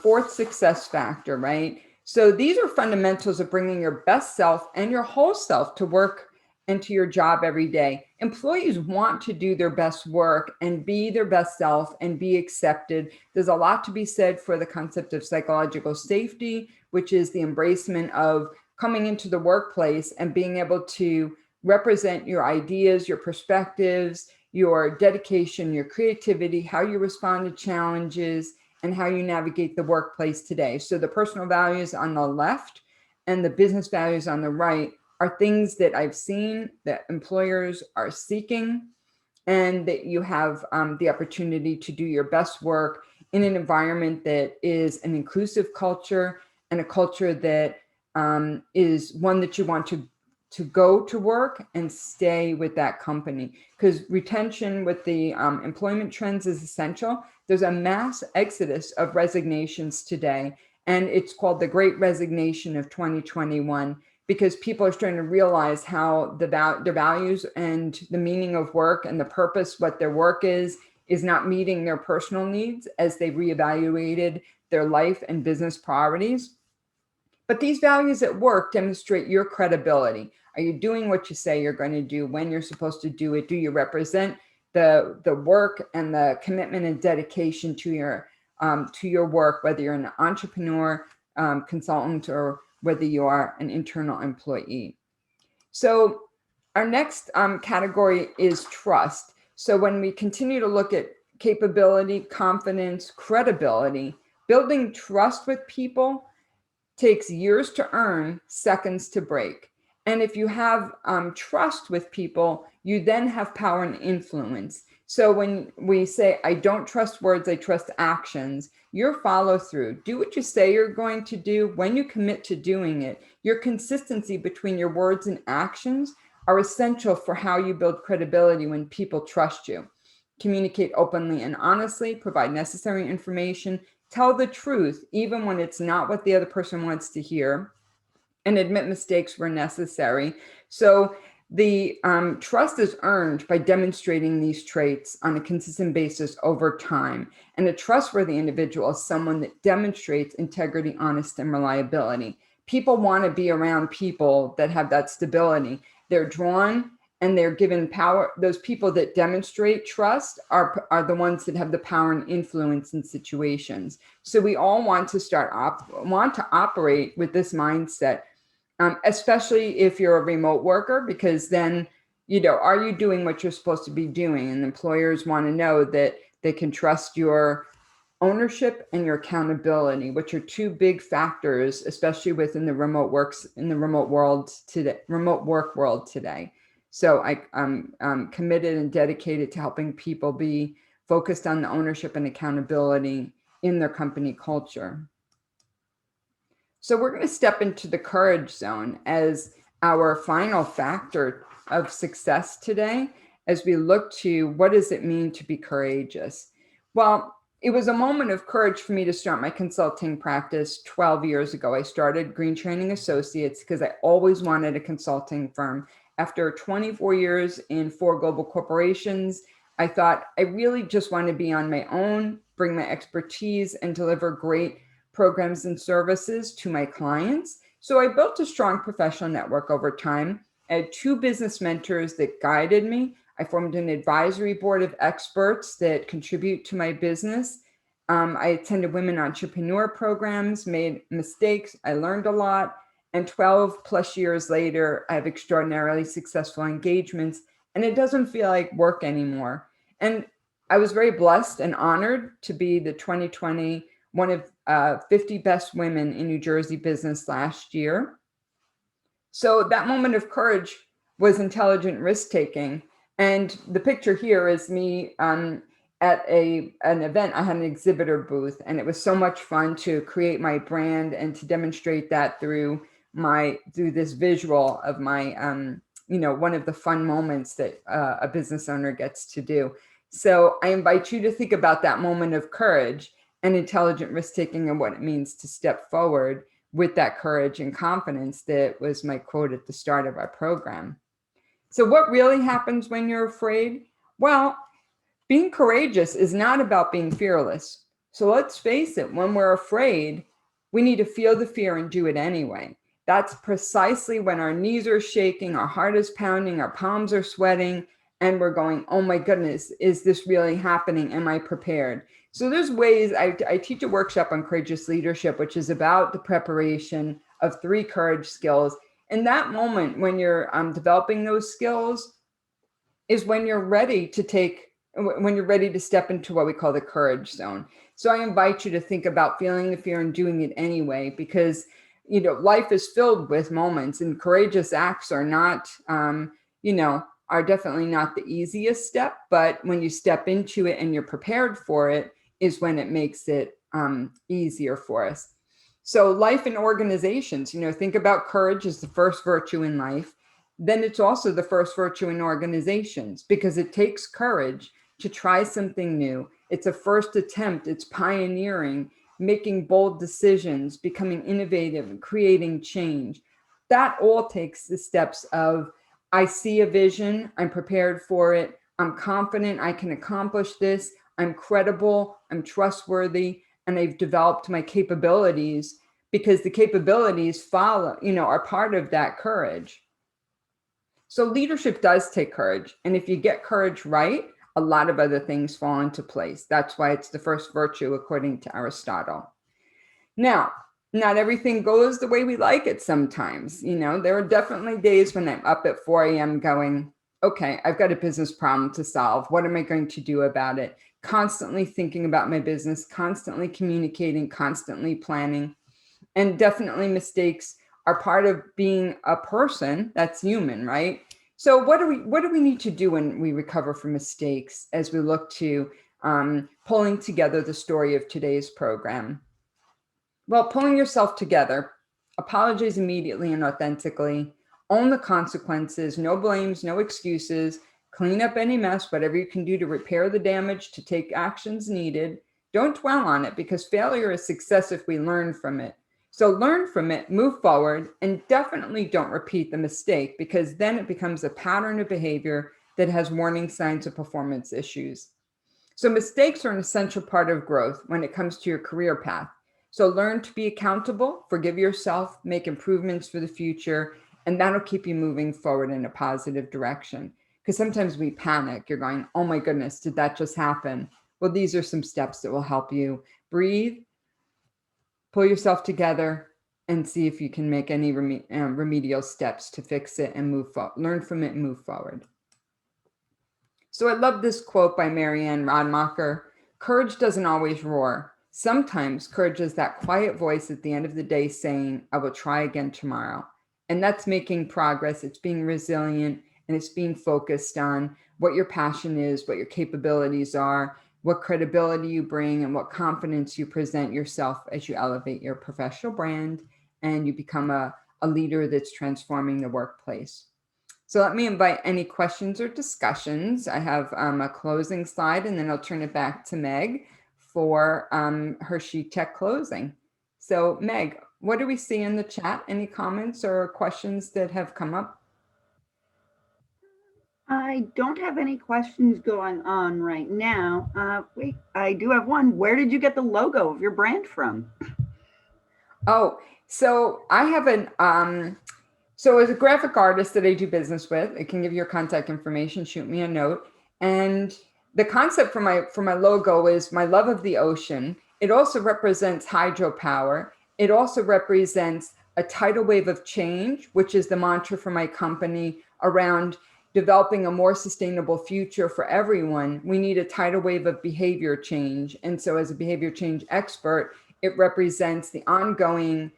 fourth success factor, right? So these are fundamentals of bringing your best self and your whole self to work and to your job every day. Employees want to do their best work and be their best self and be accepted. There's a lot to be said for the concept of psychological safety, which is the embracement of coming into the workplace and being able to represent your ideas, your perspectives, your dedication, your creativity, how you respond to challenges, and how you navigate the workplace today. So the personal values on the left and the business values on the right are things that I've seen that employers are seeking, and that you have the opportunity to do your best work in an environment that is an inclusive culture and a culture that is one that you want to go to work and stay with that company, because retention with the employment trends is essential. There's a mass exodus of resignations today, and it's called the Great Resignation of 2021, because people are starting to realize how their values and the meaning of work and the purpose, what their work is not meeting their personal needs as they reevaluated their life and business priorities. But these values at work demonstrate your credibility. Are you doing what you say you're going to do when you're supposed to do it? Do you represent the work and the commitment and dedication to your work, whether you're an entrepreneur, consultant, or whether you are an internal employee? So our next category is trust. So when we continue to look at capability, confidence, credibility, building trust with people takes years to earn, seconds to break. And if you have trust with people, you then have power and influence. So when we say, I don't trust words, I trust actions, your follow through, do what you say you're going to do. When you commit to doing it, your consistency between your words and actions are essential for how you build credibility when people trust you. Communicate openly and honestly, provide necessary information, tell the truth, even when it's not what the other person wants to hear, and admit mistakes where necessary. So the trust is earned by demonstrating these traits on a consistent basis over time. And a trustworthy individual is someone that demonstrates integrity, honesty, and reliability. People want to be around people that have that stability. They're drawn and they're given power. Those people that demonstrate trust are the ones that have the power and influence in situations. So we all want to operate with this mindset, especially if you're a remote worker, because then, are you doing what you're supposed to be doing? And employers want to know that they can trust your ownership and your accountability, which are two big factors, especially within the remote work world today. So I'm committed and dedicated to helping people be focused on the ownership and accountability in their company culture. So we're going to step into the courage zone as our final factor of success today as we look to what does it mean to be courageous. Well, it was a moment of courage for me to start my consulting practice 12 years ago. I started Green Training Associates because I always wanted a consulting firm. After 24 years in 4 global corporations, I thought I really just want to be on my own, bring my expertise, and deliver great programs and services to my clients. So I built a strong professional network over time. I had 2 business mentors that guided me. I formed an advisory board of experts that contribute to my business. I attended women entrepreneur programs, made mistakes. I learned a lot. And 12 plus years later, I have extraordinarily successful engagements, and it doesn't feel like work anymore. And I was very blessed and honored to be the 2020 one of 50 best women in New Jersey business last year. So that moment of courage was intelligent risk taking. And the picture here is me at an event. I had an exhibitor booth, and it was so much fun to create my brand and to demonstrate that through this visual of my one of the fun moments that a business owner gets to do. So I invite you to think about that moment of courage and intelligent risk taking and what it means to step forward with that courage and confidence that was my quote at the start of our program. So what really happens when you're afraid? Well, being courageous is not about being fearless. So let's face it, when we're afraid, we need to feel the fear and do it anyway. That's precisely when our knees are shaking, our heart is pounding, our palms are sweating, and we're going, oh my goodness, is this really happening? Am I prepared? So there's ways. I teach a workshop on courageous leadership, which is about the preparation of 3 courage skills. And that moment when you're developing those skills is when you're ready to step into what we call the courage zone. So I invite you to think about feeling the fear and doing it anyway, because life is filled with moments, and courageous acts are not, are definitely not the easiest step. But when you step into it and you're prepared for it, is when it makes it easier for us. So life in organizations, think about courage as the first virtue in life. Then it's also the first virtue in organizations, because it takes courage to try something new. It's a first attempt. It's pioneering, making bold decisions, becoming innovative, and creating change. That all takes the steps of, I see a vision, I'm prepared for it, I'm confident I can accomplish this, I'm credible, I'm trustworthy, and I've developed my capabilities, because the capabilities are part of that courage. So leadership does take courage. And if you get courage right, a lot of other things fall into place. That's why it's the first virtue, according to Aristotle. Now, not everything goes the way we like it sometimes. There are definitely days when I'm up at 4 a.m. going, okay, I've got a business problem to solve. What am I going to do about it? Constantly thinking about my business, constantly communicating, constantly planning. And definitely mistakes are part of being a person that's human, right? So what do we need to do when we recover from mistakes as we look to pulling together the story of today's program? Well, pulling yourself together, apologize immediately and authentically, own the consequences, no blames, no excuses, clean up any mess, whatever you can do to repair the damage, to take actions needed. Don't dwell on it, because failure is success if we learn from it. So learn from it, move forward, and definitely don't repeat the mistake, because then it becomes a pattern of behavior that has warning signs of performance issues. So mistakes are an essential part of growth when it comes to your career path. So learn to be accountable, forgive yourself, make improvements for the future, and that'll keep you moving forward in a positive direction. Because sometimes we panic. You're going, oh my goodness, did that just happen? Well, these are some steps that will help you breathe, pull yourself together, and see if you can make any remedial steps to fix it and move forward. Learn from it and move forward. So I love this quote by Marianne Radmacher. Courage doesn't always roar. Sometimes courage is that quiet voice at the end of the day saying, I will try again tomorrow. And that's making progress. It's being resilient, and it's being focused on what your passion is, what your capabilities are, what credibility you bring, and what confidence you present yourself as you elevate your professional brand and you become a a leader that's transforming the workplace. So let me invite any questions or discussions. I have a closing slide, and then I'll turn it back to Meg for her SheTek closing. So Meg, what do we see in the chat? Any comments or questions that have come up? I don't have any questions going on right now. Wait, I do have one. Where did you get the logo of your brand from? Oh, so I have so as a graphic artist that I do business with, I can give you your contact information, shoot me a note. And the concept for my logo is my love of the ocean. It also represents hydropower. It also represents a tidal wave of change, which is the mantra for my company around developing a more sustainable future for everyone. We need a tidal wave of behavior change. And so as a behavior change expert, it represents the ongoing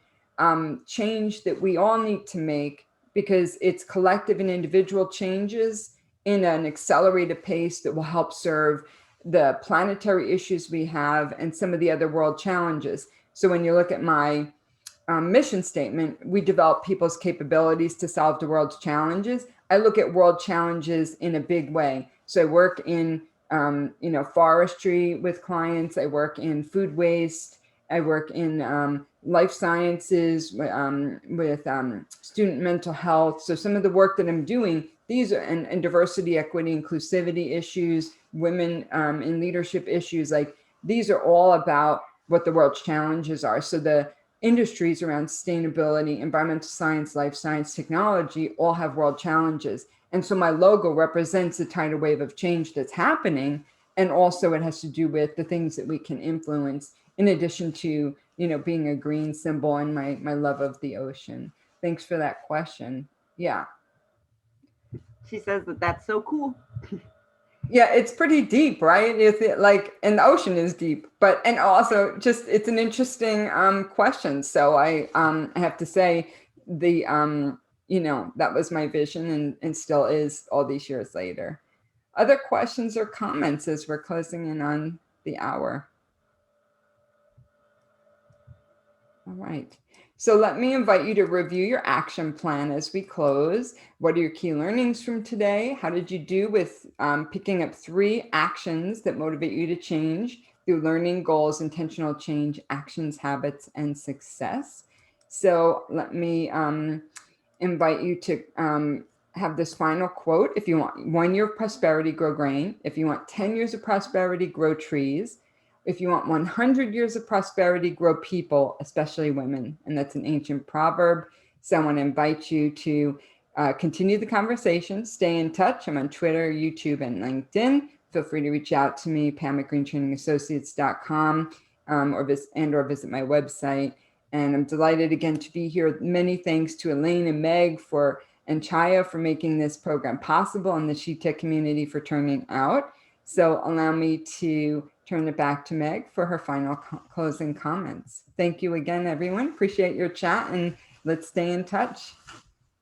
change that we all need to make, because it's collective and individual changes in an accelerated pace that will help serve the planetary issues we have and some of the other world challenges. So when you look at my mission statement, we develop people's capabilities to solve the world's challenges. I look at world challenges in a big way. So I work in forestry with clients. I work in food waste. I work in life sciences with student mental health. So some of the work that I'm doing, these are and diversity, equity, inclusivity issues, women in leadership issues, like these are all about what the world's challenges are. So the industries around sustainability, environmental science, life science, technology all have world challenges. And so my logo represents the tidal wave of change that's happening. And also it has to do with the things that we can influence, in addition to, being a green symbol and my love of the ocean. Thanks for that question. Yeah. She says that that's so cool. Yeah, it's pretty deep, right? And the ocean is deep, and also just, it's an interesting question. So I have to say that was my vision and still is all these years later. Other questions or comments as we're closing in on the hour? All right. So let me invite you to review your action plan as we close. What are your key learnings from today? How did you do with picking up 3 actions that motivate you to change through learning, goals, intentional change, actions, habits, and success? So let me invite you to have this final quote. If you want 1 year of prosperity, grow grain. If you want 10 years of prosperity, grow trees. If you want 100 years of prosperity, grow people, especially women. And that's an ancient proverb. So I want to invite you to continue the conversation, stay in touch. I'm on Twitter, YouTube, and LinkedIn. Feel free to reach out to me, Pam at greentrainingassociates.com, or visit my website. And I'm delighted again to be here. Many thanks to Elaine and Meg and Chaya for making this program possible, and the SheTek community for turning out. So allow me to turn it back to Meg for her final closing comments. Thank you again, everyone. Appreciate your chat, and let's stay in touch.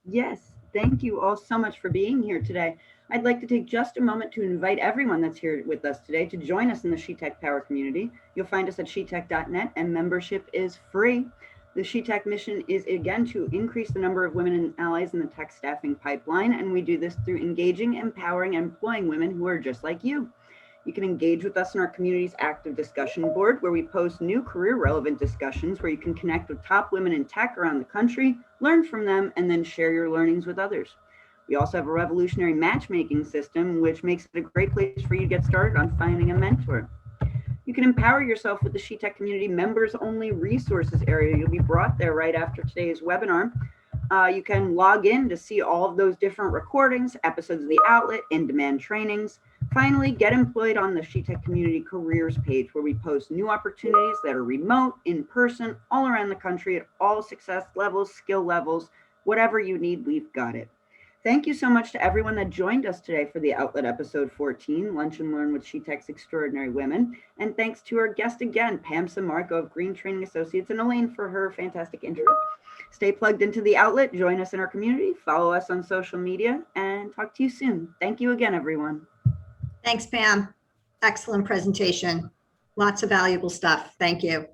Yes, thank you all so much for being here today. I'd like to take just a moment to invite everyone that's here with us today to join us in the SheTek Power community. You'll find us at shetek.net, and membership is free. The SheTek mission is, again, to increase the number of women and allies in the tech staffing pipeline, and we do this through engaging, empowering, and employing women who are just like you. You can engage with us in our community's active discussion board, where we post new career-relevant discussions where you can connect with top women in tech around the country, learn from them, and then share your learnings with others. We also have a revolutionary matchmaking system, which makes it a great place for you to get started on finding a mentor. You can empower yourself with the SheTek Community members-only resources area. You'll be brought there right after today's webinar. You can log in to see all of those different recordings, episodes of the outlet, in-demand trainings. Finally, get employed on the SheTek Community careers page, where we post new opportunities that are remote, in person, all around the country at all success levels, skill levels, whatever you need, we've got it. Thank you so much to everyone that joined us today for the Outlet episode 14, Lunch and Learn with SheTek's Extraordinary Women. And thanks to our guest again, Pam Sammarco of Green Training Associates, and Elaine for her fantastic intro. Stay plugged into the Outlet, join us in our community, follow us on social media, and talk to you soon. Thank you again, everyone. Thanks, Pam. Excellent presentation. Lots of valuable stuff. Thank you.